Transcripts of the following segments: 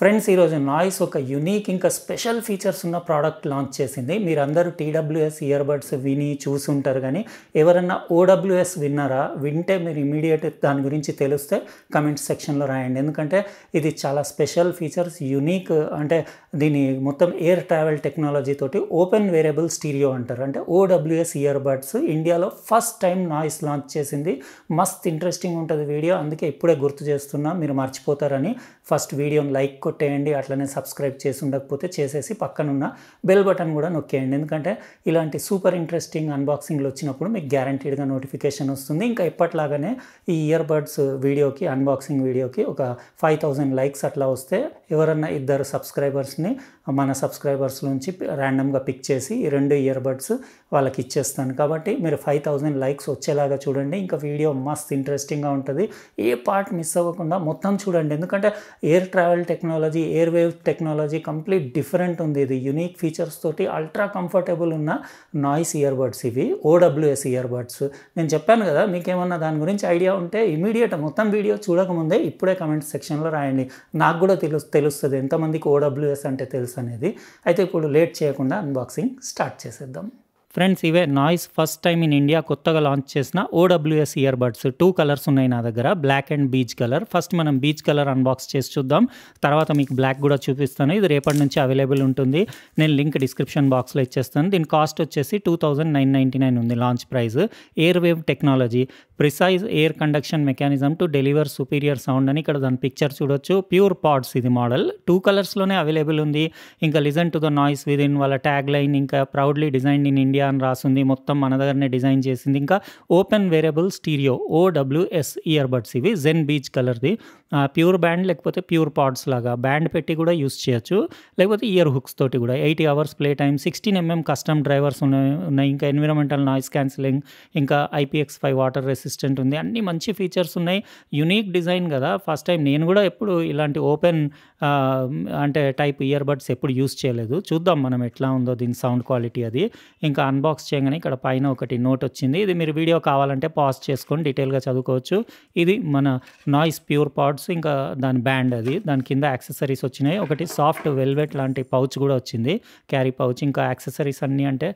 Friends ఈరోజు noise ఒక unique ఇంకా స్పెషల్ ఫీచర్స్ ఉన్న ప్రోడక్ట్ లాంచ్ చేసింది. మీరందరూ టీడబ్ల్యూఎస్ ఇయర్ బడ్స్ విని చూసి ఉంటారు, కానీ ఎవరన్నా ఓడబ్ల్యూఎస్ విన్నారా? వింటే మీరు ఇమీడియట్ దాని గురించి తెలిస్తే కమెంట్ సెక్షన్లో రాయండి. ఎందుకంటే ఇది చాలా స్పెషల్ ఫీచర్స్, యూనిక్. అంటే దీని మొత్తం ఎయిర్ ట్రావెల్ టెక్నాలజీ తోటి ఓపెన్ వేరియబుల్ స్టీరియో అంటారు. అంటే ఓడబ్ల్యూఎస్ ఇయర్ బడ్స్ ఇండియాలో ఫస్ట్ టైం నాయిస్ లాంచ్ చేసింది. మస్త్ ఇంట్రెస్టింగ్ ఉంటుంది వీడియో, అందుకే ఇప్పుడే గుర్తు చేస్తున్నా, మీరు మర్చిపోతారని. ఫస్ట్ వీడియోని లైక్ కొట్టేయండి, అట్లనే సబ్స్క్రైబ్ చేసి ఉండకపోతే చేసేసి పక్కనున్న బెల్ బటన్ కూడా నొక్కేయండి. ఎందుకంటే ఇలాంటి సూపర్ ఇంట్రెస్టింగ్ అన్బాక్సింగ్లు వచ్చినప్పుడు మీకు గ్యారంటీడ్గా నోటిఫికేషన్ వస్తుంది. ఇంకా ఎప్పట్లాగానే ఈ ఇయర్ బడ్స్ వీడియోకి, అన్బాక్సింగ్ వీడియోకి ఒక 5000 లైక్స్ అట్లా వస్తే ఎవరన్నా ఇద్దరు సబ్స్క్రైబర్స్ని మన సబ్స్క్రైబర్స్ నుంచి ర్యాండమ్గా పిక్ చేసి ఈ 2 ఇయర్ బడ్స్ వాళ్ళకి ఇచ్చేస్తాను. కాబట్టి మీరు 5000 లైక్స్ వచ్చేలాగా చూడండి. ఇంకా వీడియో మస్త్ ఇంట్రెస్టింగ్గా ఉంటుంది, ఏ పార్ట్ మిస్ అవ్వకుండా మొత్తం చూడండి. ఎందుకంటే air travel technology, air wave technology complete different ఉంది. ఇది యూనిక్ ఫీచర్స్ తోటి అల్ట్రా కంఫర్టబుల్ ఉన్న నాయిస్ ఇయర్ బడ్స్ ఇవి, ఓడబ్ల్యూఎస్ ఇయర్ బడ్స్. నేను చెప్పాను కదా, మీకేమన్నా దాని గురించి ఐడియా ఉంటే ఇమీడియట్ మొత్తం వీడియో చూడకముందే ఇప్పుడే కమెంట్ సెక్షన్లో రాయండి. నాకు కూడా తెలుస్తుంది ఎంతమందికి ఓడబ్ల్యూఎస్ అంటే తెలుసు అనేది. అయితే ఇప్పుడు లేట్ చేయకుండా అన్బాక్సింగ్ స్టార్ట్ చేసేద్దాం. ఫ్రెండ్స్, ఇవే Noise first time in India కొత్తగా లాంచ్ చేసిన ఓడబ్ల్యూఎస్ ఇయర్ బడ్స్. 2 కలర్స్ ఉన్నాయి నా దగ్గర, black and beige colour. First మనం బీచ్ కలర్ అన్బాక్స్ చేసి చూద్దాం, తర్వాత మీకు బ్లాక్ కూడా చూపిస్తాను. ఇది రేపటి నుంచి అవైలబుల్ ఉంటుంది, నేను లింక్ డిస్క్రిప్షన్ బాక్స్లో ఇచ్చేస్తాను. దీని కాస్ట్ వచ్చేసి 2999 ఉంది launch price. Air wave technology, precise air conduction mechanism to deliver superior sound అని ఇక్కడ దాని పిక్చర్ చూడొచ్చు. ప్యూర్ పాడ్స్ ఇది మోడల్, 2 కలర్స్లోనే అవైలబుల్ ఉంది. ఇంకా listen to the noise within వాళ్ళ ట్యాగ్ లైన్, ఇంకా ప్రౌడ్లీ డిజైన్డ్ ఇన్ ఇండియా అని రాస్తుంది. మొత్తం మన దగ్గరనే డిజైన్ చేసింది. ఇంకా open variable stereo OWS ear buds ఇవి, జెన్ బీచ్ కలర్ది. ప్యూర్ బ్యాండ్ లేకపోతే ప్యూర్ పాడ్స్ లాగా బ్యాండ్ పెట్టి కూడా యూస్ చేయొచ్చు, లేకపోతే ఇయర్ హుక్స్ తోటి కూడా. 80 hours play time, 16mm custom drivers ఉన్నాయి. ఇంకా ఎన్విరాన్మెంటల్ నాయిస్ క్యాన్సిలింగ్, ఇంకా IPX5 వాటర్ రెసిస్టెంట్ ఉంది. అన్ని మంచి ఫీచర్స్ ఉన్నాయి. యూనిక్ డిజైన్ కదా, ఫస్ట్ టైం. నేను కూడా ఎప్పుడు ఇలాంటి ఓపెన్ అంటే టైప్ ఇయర్ బడ్స్ ఎప్పుడు యూస్ చేయలేదు. చూద్దాం మనం ఎట్లా ఉందో దీని సౌండ్ క్వాలిటీ అది. ఇంకా అన్బాక్స్ చేయగానే ఇక్కడ పైన ఒకటి నోట్ వచ్చింది. ఇది మీరు వీడియో కావాలంటే పాజ్ చేసుకొని డీటెయిల్గా చదువుకోవచ్చు. ఇది మన నాయిస్ ప్యూర్ పాడ్స్, ఇంకా దాని బ్యాండ్ అది. దాని కింద యాక్సెసరీస్ వచ్చినాయి. ఒకటి సాఫ్ట్ వెల్వెట్ లాంటి పౌచ్ కూడా వచ్చింది, క్యారీ పౌచ్. ఇంకా యాక్సెసరీస్ అన్నీ అంటే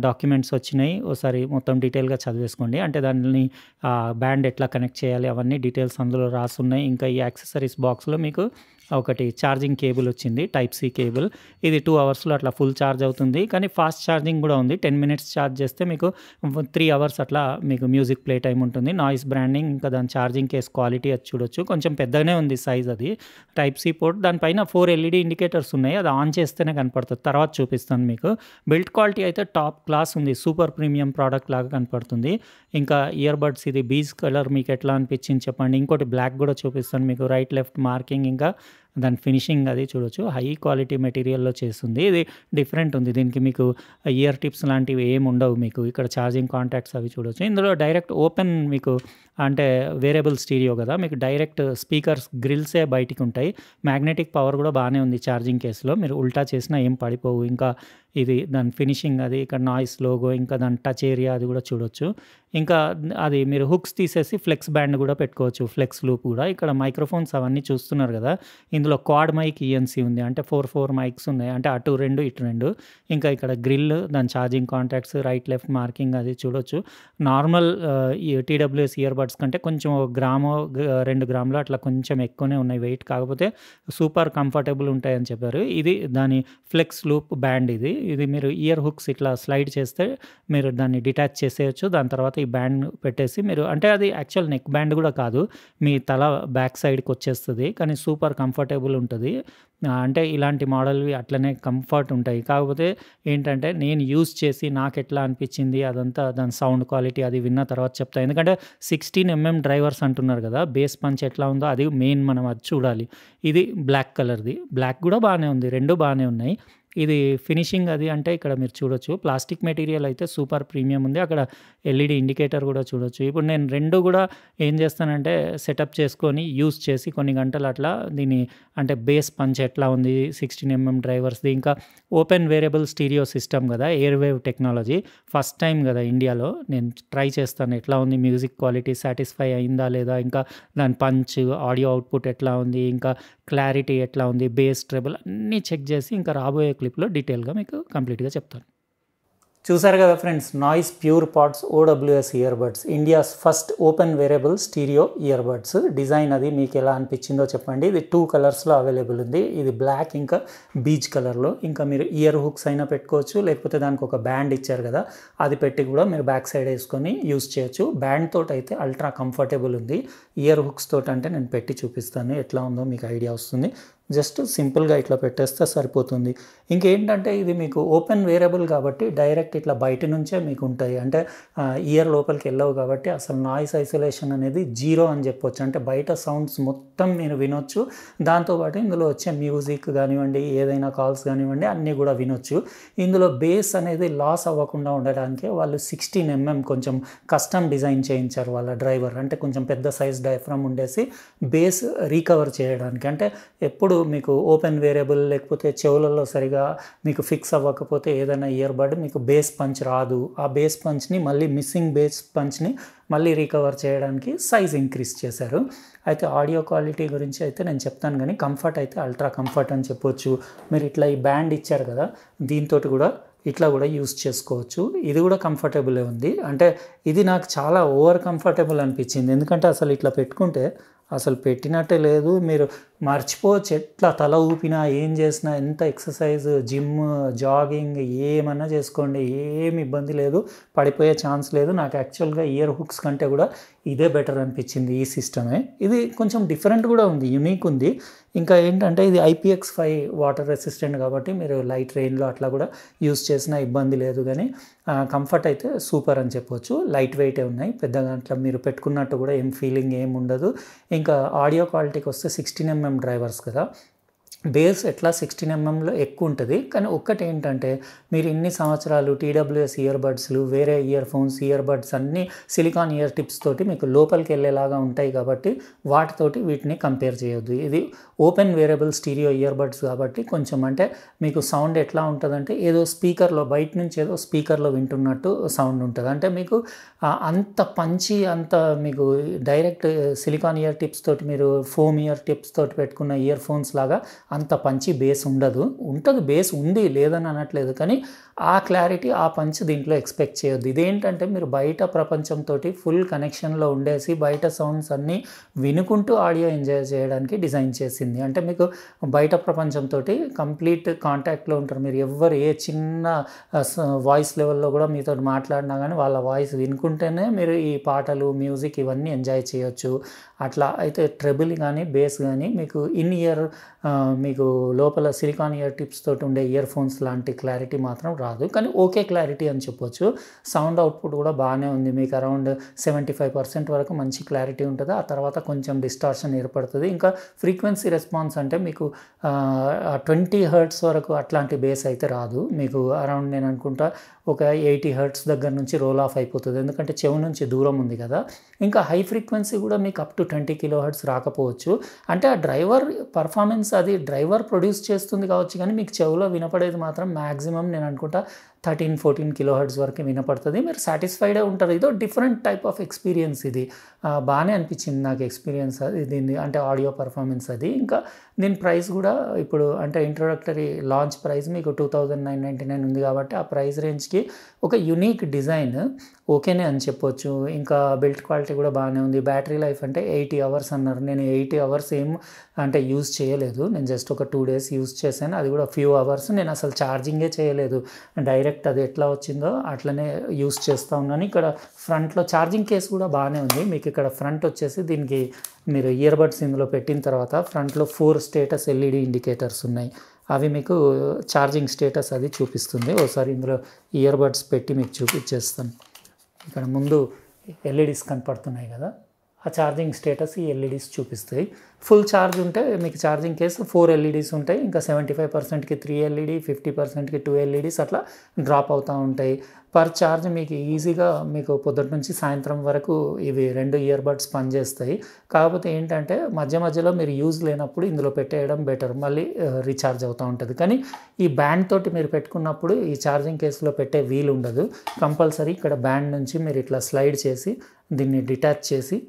డాక్యుమెంట్స్ వచ్చినాయి. ఒకసారి మొత్తం డీటెయిల్గా చదివేసుకోండి. అంటే దాన్ని బ్యాండ్ ఎట్లా కనెక్ట్ చేయాలి అవన్నీ డీటెయిల్స్ అందులో రాసున్నాయి. ఇంకా ఈ యాక్సెసరీస్ బాక్స్లో మీకు ఒకటి ఛార్జింగ్ కేబుల్ వచ్చింది, టైప్ సి కేబుల్. ఇది 2 అవర్స్లో అట్లా ఫుల్ ఛార్జ్ అవుతుంది, కానీ ఫాస్ట్ ఛార్జింగ్ కూడా ఉంది. 10 మినిట్స్ ఛార్జ్ చేస్తే మీకు 3 అవర్స్ అట్లా మీకు మ్యూజిక్ ప్లే టైం ఉంటుంది. నాయిస్ బ్రాండింగ్, ఇంకా దాని ఛార్జింగ్ కేస్ క్వాలిటీ అది చూడొచ్చు. కొంచెం పెద్దగానే ఉంది సైజ్ అది. టైప్ సి పోర్ట్, దానిపైన 4 LED ఇండికేటర్స్ ఉన్నాయి. అది ఆన్ చేస్తేనే కనపడుతుంది, తర్వాత చూపిస్తాను మీకు. బిల్డ్ క్వాలిటీ అయితే టాప్ క్లాస్ ఉంది, సూపర్ ప్రీమియం ప్రోడక్ట్ లాగా కనపడుతుంది. ఇంకా ఇయర్ బడ్స్ ఇది బీచ్ కలర్ మీకు ఎట్లా అనిపించింది చెప్పండి. ఇంకోటి బ్లాక్ కూడా చూపిస్తాను మీకు, రైట్ లెఫ్ట్ మార్కింగ్, ఇంకా దాని ఫినిషింగ్ అది చూడొచ్చు. హై క్వాలిటీ మెటీరియల్లో చేస్తుంది, ఇది డిఫరెంట్ ఉంది. దీనికి మీకు ఇయర్ టిప్స్ లాంటివి ఏమి ఉండవు మీకు. ఇక్కడ ఛార్జింగ్ కాంటాక్ట్స్ అవి చూడొచ్చు. ఇందులో డైరెక్ట్ ఓపెన్ మీకు, అంటే వేరియబుల్ స్టీరియో కదా, మీకు డైరెక్ట్ స్పీకర్స్ గ్రిల్సే బయటికి ఉంటాయి. మ్యాగ్నెటిక్ పవర్ కూడా బాగానే ఉంది ఛార్జింగ్ కేసులో, మీరు ఉల్టా చేసినా ఏం పడిపోవు. ఇంకా ఇది దాని ఫినిషింగ్ అది, ఇక్కడ నాయిస్ లోగో, ఇంకా దాని టచ్ ఏరియా అది కూడా చూడొచ్చు. ఇంకా అది మీరు హుక్స్ తీసేసి ఫ్లెక్స్ బ్యాండ్ కూడా పెట్టుకోవచ్చు, ఫ్లెక్స్ లూప్ కూడా. ఇక్కడ మైక్రోఫోన్స్ అవన్నీ చూస్తున్నారు కదా, ఇందులో క్వాడ్ మైక్ ENC ఉంది, అంటే 4 మైక్స్ ఉన్నాయి, అంటే అటు 2 ఇటు 2. ఇంకా ఇక్కడ గ్రిల్, దాని charging contacts, right left marking అది చూడొచ్చు. నార్మల్ ఈ TWS ఇయర్ బడ్స్ కంటే కొంచెం 1 గ్రాము 2 గ్రాములు అట్లా కొంచెం ఎక్కువనే ఉన్నాయి వెయిట్, కాకపోతే సూపర్ కంఫర్టబుల్ ఉంటాయని చెప్పారు. ఇది దాని ఫ్లెక్స్ లూప్ బ్యాండ్. ఇది మీరు ఇయర్ హుక్స్ ఇట్లా స్లైడ్ చేస్తే మీరు దాన్ని డిటాచ్ చేసేయచ్చు. దాని తర్వాత ఈ బ్యాండ్ పెట్టేసి మీరు, అంటే అది యాక్చువల్ నెక్ బ్యాండ్ కూడా కాదు, మీ తల బ్యాక్ సైడ్కి వచ్చేస్తుంది, కానీ సూపర్ కంఫర్టబుల్ ఉంటుంది. అంటే ఇలాంటి మోడల్వి అట్లనే కంఫర్ట్ ఉంటాయి. కాకపోతే ఏంటంటే నేను యూజ్ చేసి నాకు ఎట్లా అనిపించింది అదంతా, దాని సౌండ్ క్వాలిటీ అది విన్న తర్వాత చెప్తాను. ఎందుకంటే 16mm డ్రైవర్స్ అంటున్నారు కదా, బేస్ పంచ్ ఎట్లా ఉందో అది మెయిన్, మనం అది చూడాలి. ఇది బ్లాక్ కలర్ది, బ్లాక్ కూడా బాగానే ఉంది, 2 బాగానే ఉన్నాయి. ఇది ఫినిషింగ్ అది, అంటే ఇక్కడ మీరు చూడొచ్చు ప్లాస్టిక్ మెటీరియల్ అయితే సూపర్ ప్రీమియం ఉంది. అక్కడ LED ఇండికేటర్ కూడా చూడొచ్చు. ఇప్పుడు నేను 2 కూడా ఏం చేస్తానంటే సెటప్ చేసుకొని యూస్ చేసి కొన్ని గంటలు అట్లా దీన్ని, అంటే బేస్ పంచ్ ఎట్లా ఉంది, 16mm డ్రైవర్స్ది, ఇంకా ఓపెన్ వేరియబుల్ స్టీరియో సిస్టమ్ కదా, ఎయిర్వేవ్ టెక్నాలజీ ఫస్ట్ టైం కదా ఇండియాలో. నేను ట్రై చేస్తాను ఎట్లా ఉంది, మ్యూజిక్ క్వాలిటీ సాటిస్ఫై అయిందా లేదా, ఇంకా దాని పంచ్, ఆడియో అవుట్పుట్ ఎట్లా ఉంది, ఇంకా క్లారిటీ ఎట్లా ఉంది, బేస్ ట్రెబుల్ అన్నీ చెక్ చేసి ఇంకా రాబోయే క్లిప్లో డీటెయిల్గా మీకు కంప్లీట్గా చెప్తాను. చూసారు కదా friends, Noise pure pods OWS earbuds, India's first open variable stereo earbuds. Design అది మీకు ఎలా అనిపించిందో చెప్పండి. ఇది 2 కలర్స్లో అవైలబుల్ ఉంది. ఇది బ్లాక్ ఇంకా బీచ్ కలర్లో. ఇంకా మీరు ఇయర్ హుక్స్ అయినా పెట్టుకోవచ్చు, లేకపోతే దానికి ఒక బ్యాండ్ ఇచ్చారు కదా, అది పెట్టి కూడా మీరు బ్యాక్ సైడ్ వేసుకొని యూస్ చేయొచ్చు. బ్యాండ్ తోటి అయితే అల్ట్రా కంఫర్టబుల్ ఉంది. ఇయర్ హుక్స్ తోటి అంటే నేను పెట్టి చూపిస్తాను ఎట్లా ఉందో మీకు ఐడియా వస్తుంది. జస్ట్ సింపుల్గా ఇట్లా పెట్టేస్తే సరిపోతుంది. ఇంకేంటంటే ఇది మీకు ఓపెన్ వేరియబుల్ కాబట్టి డైరెక్ట్ ఇట్లా బయట నుంచే మీకు ఉంటాయి. అంటే ఇయర్ లోపలికి వెళ్ళవు కాబట్టి అసలు నాయిస్ ఐసోలేషన్ అనేది 0 అని చెప్పొచ్చు. అంటే బయట సౌండ్స్ మొత్తం మీరు వినొచ్చు. దాంతోపాటు ఇందులో వచ్చే మ్యూజిక్ కానివ్వండి, ఏదైనా కాల్స్ కానివ్వండి, అన్నీ కూడా వినొచ్చు. ఇందులో బేస్ అనేది లాస్ అవ్వకుండా ఉండడానికి వాళ్ళు 16mm కొంచెం కస్టమ్ డిజైన్ చేయించారు వాళ్ళ డ్రైవర్. అంటే కొంచెం పెద్ద సైజ్ డయాఫ్రమ్ ఉండేసి బేస్ రీకవర్ చేయడానికి. అంటే ఎప్పుడు మీకు ఓపెన్ వేరియబుల్ లేకపోతే చెవులలో సరిగా మీకు ఫిక్స్ అవ్వకపోతే ఏదైనా ఇయర్బడ్ మీకు బేస్ పంచ్ రాదు. ఆ బేస్ పంచ్ని మళ్ళీ మిస్సింగ్ బేస్ పంచ్ని మళ్ళీ రీకవర్ చేయడానికి సైజ్ ఇంక్రీజ్ చేశారు. అయితే ఆడియో క్వాలిటీ గురించి అయితే నేను చెప్తాను, కానీ కంఫర్ట్ అయితే అల్ట్రా కంఫర్ట్ అని చెప్పొచ్చు. మీరు ఇట్లా ఈ బ్యాండ్ ఇచ్చారు కదా, దీంతో కూడా ఇట్లా కూడా యూస్ చేసుకోవచ్చు. ఇది కూడా కంఫర్టబులే ఉంది. అంటే ఇది నాకు చాలా ఓవర్ కంఫర్టబుల్ అనిపించింది. ఎందుకంటే అసలు ఇట్లా పెట్టుకుంటే అసలు పెట్టినట్టే లేదు. మీరు మర్చిపోవచ్చు, ఎట్లా తల ఊపినా, ఏం చేసినా, ఎంత ఎక్సర్సైజ్, జిమ్, జాగింగ్ ఏమన్నా చేసుకోండి, ఏమి ఇబ్బంది లేదు, పడిపోయే ఛాన్స్ లేదు. నాకు యాక్చువల్గా ఇయర్ హుక్స్ కంటే కూడా ఇదే బెటర్ అనిపించింది ఈ సిస్టమే. ఇది కొంచెం డిఫరెంట్ కూడా ఉంది, యూనిక్ ఉంది. ఇంకా ఏంటంటే ఇది IPX5 వాటర్ రెసిస్టెంట్ కాబట్టి మీరు లైట్ రెయిన్లో అట్లా కూడా యూస్ చేసినా ఇబ్బంది లేదు. కానీ కంఫర్ట్ అయితే సూపర్ అని చెప్పొచ్చు. లైట్ వెయిటే ఉన్నాయి, పెద్దగా అట్లా మీరు పెట్టుకున్నట్టు కూడా ఏం ఫీలింగ్ ఏం ఉండదు. ఇంకా ఆడియో క్వాలిటీకి వస్తే 16mm డ్రైవర్స్ కదా, బేస్ ఎట్లా 16mmలో ఎక్కువ ఉంటుంది. కానీ ఒక్కటి ఏంటంటే మీరు ఇన్ని సంవత్సరాలు TWS ఇయర్బడ్స్లు, వేరే ఇయర్ ఫోన్స్, ఇయర్బడ్స్ అన్నీ సిలికాన్ ఇయర్ టిప్స్ తోటి మీకు లోపలికి వెళ్ళేలాగా ఉంటాయి కాబట్టి వాటితోటి వీటిని కంపేర్ చేయొద్దు. ఇది ఓపెన్ వేరియబుల్ స్టీరియో ఇయర్బడ్స్ కాబట్టి కొంచెం అంటే మీకు సౌండ్ ఎట్లా ఉంటుందంటే ఏదో స్పీకర్లో బయట నుంచి ఏదో స్పీకర్లో వింటున్నట్టు సౌండ్ ఉంటుంది. అంటే మీకు అంత పంచి, అంత మీకు డైరెక్ట్ సిలికాన్ ఇయర్ టిప్స్ తోటి మీరు ఫోమ్ ఇయర్ టిప్స్ తోటి పెట్టుకున్న ఇయర్ ఫోన్స్ లాగా అంత పంచి బేస్ ఉండదు. ఉంటుంది, బేస్ ఉంది, లేదని అనట్లేదు, కానీ ఆ క్లారిటీ, ఆ పంచ్ దీంట్లో ఎక్స్పెక్ట్ చేయొద్దు. ఇదేంటంటే మీరు బయట ప్రపంచంతో ఫుల్ కనెక్షన్లో ఉండేసి బయట సౌండ్స్ అన్నీ వినుకుంటూ ఆడియో ఎంజాయ్ చేయడానికి డిజైన్ చేసింది. అంటే మీకు బయట ప్రపంచంతో కంప్లీట్ కాంటాక్ట్లో ఉంటారు. మీరు ఎవరు ఏ చిన్న వాయిస్ లెవెల్లో కూడా మీతో మాట్లాడినా కానీ వాళ్ళ వాయిస్ వినుకుంటేనే మీరు ఈ పాటలు, మ్యూజిక్ ఇవన్నీ ఎంజాయ్ చేయొచ్చు. అట్లా అయితే ట్రెబుల్ కానీ బేస్ కానీ మీకు ఇన్ ఇయర్ మీకు లోపల సిలికాన్ ఇయర్ టిప్స్ తోటి ఉండే ఇయర్ ఫోన్స్ లాంటి క్లారిటీ మాత్రం రాదు. కానీ ఓకే క్లారిటీ అని చెప్పొచ్చు. సౌండ్ అవుట్పుట్ కూడా బాగానే ఉంది. మీకు అరౌండ్ 75% వరకు మంచి క్లారిటీ ఉంటుంది. ఆ తర్వాత కొంచెం డిస్టార్షన్ ఏర్పడుతుంది. ఇంకా ఫ్రీక్వెన్సీ రెస్పాన్స్ అంటే మీకు 20 Hz వరకు అట్లాంటి బేస్ అయితే రాదు. మీకు అరౌండ్ నేను అనుకుంటా ఒక 80 Hz దగ్గర నుంచి రోల్ ఆఫ్ అయిపోతుంది. ఎందుకంటే చెవు నుంచి దూరం ఉంది కదా. ఇంకా హై ఫ్రీక్వెన్సీ కూడా మీకు అప్ టు 20 kHz రాకపోవచ్చు. అంటే ఆ డ్రైవర్ పర్ఫార్మెన్స్ అది డ్రైవర్ ప్రొడ్యూస్ చేస్తుంది కావచ్చు, కానీ మీకు చెవులో వినపడేది మాత్రం మ్యాక్సిమం నేను అనుకుంటా 13-14 kHz వరకు వినపడుతుంది. మీరు సాటిస్ఫైడే ఉంటారు. ఇదో డిఫరెంట్ టైప్ ఆఫ్ ఎక్స్పీరియన్స్. ఇది బాగానే అనిపించింది నాకు ఎక్స్పీరియన్స్ అది, దీన్ని అంటే ఆడియో పర్ఫార్మెన్స్ అది. ఇంకా దీని ప్రైస్ కూడా ఇప్పుడు అంటే ఇంట్రొడక్టరీ లాంచ్ ప్రైస్ మీకు 2999 ఉంది కాబట్టి ఆ ప్రైస్ రేంజ్కి ఒక యూనిక్ డిజైన్ ఓకేనే అని చెప్పొచ్చు. ఇంకా బిల్ట్ క్వాలిటీ కూడా బాగానే ఉంది. బ్యాటరీ లైఫ్ అంటే 80 hours అన్నారు. నేను 80 hours ఏం అంటే యూజ్ చేయలేదు. నేను జస్ట్ ఒక 2 days యూజ్ చేశాను. అది కూడా ఫ్యూ అవర్స్. నేను అసలు ఛార్జింగే చేయలేదు. డైరెక్ట్ అది ఎట్లా వచ్చిందో అట్లనే యూజ్ చేస్తూ ఉన్నాను. ఇక్కడ ఫ్రంట్లో ఛార్జింగ్ కేస్ కూడా బాగానే ఉంది. మీకు ఇక్కడ ఫ్రంట్ వచ్చేసి దీనికి మీరు ఇయర్బడ్స్ ఇందులో పెట్టిన తర్వాత ఫ్రంట్లో 4 స్టేటస్ LED ఇండికేటర్స్ ఉన్నాయి. అవి మీకు ఛార్జింగ్ స్టేటస్ అది చూపిస్తుంది. ఒకసారి ఇందులో ఇయర్బడ్స్ పెట్టి మీకు చూపించేస్తాను. ఇక్కడ ముందు LEDs కనపడుతున్నాయి కదా, ఆ ఛార్జింగ్ స్టేటస్ ఈ ఎల్ఈడీస్ చూపిస్తాయి. ఫుల్ ఛార్జ్ ఉంటే మీకు ఛార్జింగ్ కేసు 4 ఎల్ఈడీస్ ఉంటాయి. ఇంకా 75%కి 3 ఎల్ఈడీ, 50%కి 2 ఎల్ఈడీస్ అట్లా డ్రాప్ అవుతూ ఉంటాయి. పర్ ఛార్జ్ మీకు ఈజీగా మీకు పొద్దుటి నుంచి సాయంత్రం వరకు ఇవి 2 ఇయర్ బడ్స్ పనిచేస్తాయి. కాకపోతే ఏంటంటే మధ్య మధ్యలో మీరు యూజ్ లేనప్పుడు ఇందులో పెట్టేయడం బెటర్, మళ్ళీ రీఛార్జ్ అవుతూ ఉంటుంది. కానీ ఈ బ్యాండ్ తోటి మీరు పెట్టుకున్నప్పుడు ఈ ఛార్జింగ్ కేసులో పెట్టే వీలు ఉండదు. కంపల్సరీ ఇక్కడ బ్యాండ్ నుంచి మీరు ఇట్లా స్లైడ్ చేసి దీన్ని డిటాచ్ చేసి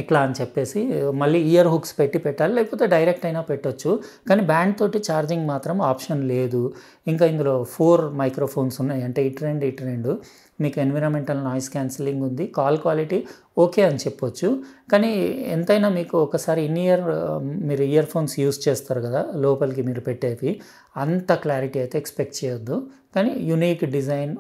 ఇట్లా అని చెప్పేసి మళ్ళీ ఇయర్ హుక్స్ పెట్టాలి, లేకపోతే డైరెక్ట్ అయినా పెట్టొచ్చు. కానీ బ్యాండ్ తోటి ఛార్జింగ్ మాత్రం ఆప్షన్ లేదు. ఇంకా ఇందులో 4 మైక్రోఫోన్స్ ఉన్నాయి, అంటే ఇటు రెండు. మీకు ఎన్విరాన్మెంటల్ నాయిస్ క్యాన్సిలింగ్ ఉంది. కాల్ క్వాలిటీ ఓకే అని చెప్పొచ్చు. కానీ ఎంతైనా మీకు ఒకసారి మీరు ఇయర్ ఫోన్స్ యూస్ చేస్తారు కదా లోపలికి మీరు పెట్టేవి, అంత క్లారిటీ అయితే ఎక్స్పెక్ట్ చేయొద్దు. కానీ యునీక్ డిజైన్,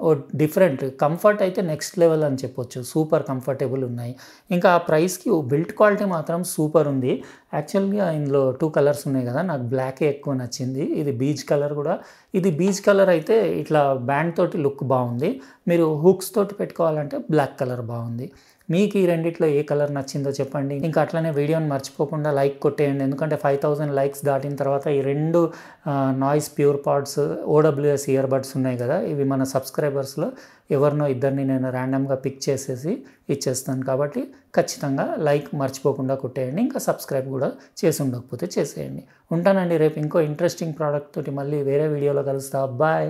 డిఫరెంట్ కంఫర్ట్ అయితే నెక్స్ట్ లెవెల్ అని చెప్పొచ్చు. సూపర్ కంఫర్టబుల్ ఉన్నాయి. ఇంకా ఆ ప్రైస్కి బిల్డ్ క్వాలిటీ మాత్రం సూపర్ ఉంది. యాక్చువల్గా ఇందులో 2 కలర్స్ ఉన్నాయి కదా, నాకు బ్లాకే ఎక్కువ నచ్చింది. ఇది బీచ్ కలర్ కూడా. ఇది బీచ్ కలర్ అయితే ఇట్లా బ్యాండ్ తోటి లుక్ బాగుంది. మీరు హుక్స్ తోటి పెట్టుకోవాలంటే బ్లాక్ కలర్ బాగుంది. మీకు ఈ రెండిట్లో ఏ కలర్ నచ్చిందో చెప్పండి. ఇంకా అట్లనే వీడియోని మర్చిపోకుండా లైక్ కొట్టేయండి, ఎందుకంటే 5000 లైక్స్ దాటిన తర్వాత ఈ 2 Noise pure pods OWS ear buds ఉన్నాయి కదా, ఇవి మన సబ్స్క్రైబర్స్లో ఎవరినో ఇద్దరిని నేను ర్యాండమ్గా పిక్ చేసేసి ఇచ్చేస్తాను. కాబట్టి ఖచ్చితంగా లైక్ మర్చిపోకుండా కొట్టేయండి. ఇంకా సబ్స్క్రైబ్ కూడా చేసి ఉండకపోతే చేసేయండి. ఉంటానండి. రేపు ఇంకో ఇంట్రెస్టింగ్ ప్రోడక్ట్ తోటి మళ్ళీ వేరే వీడియోలో కలుస్తా. బాయ్.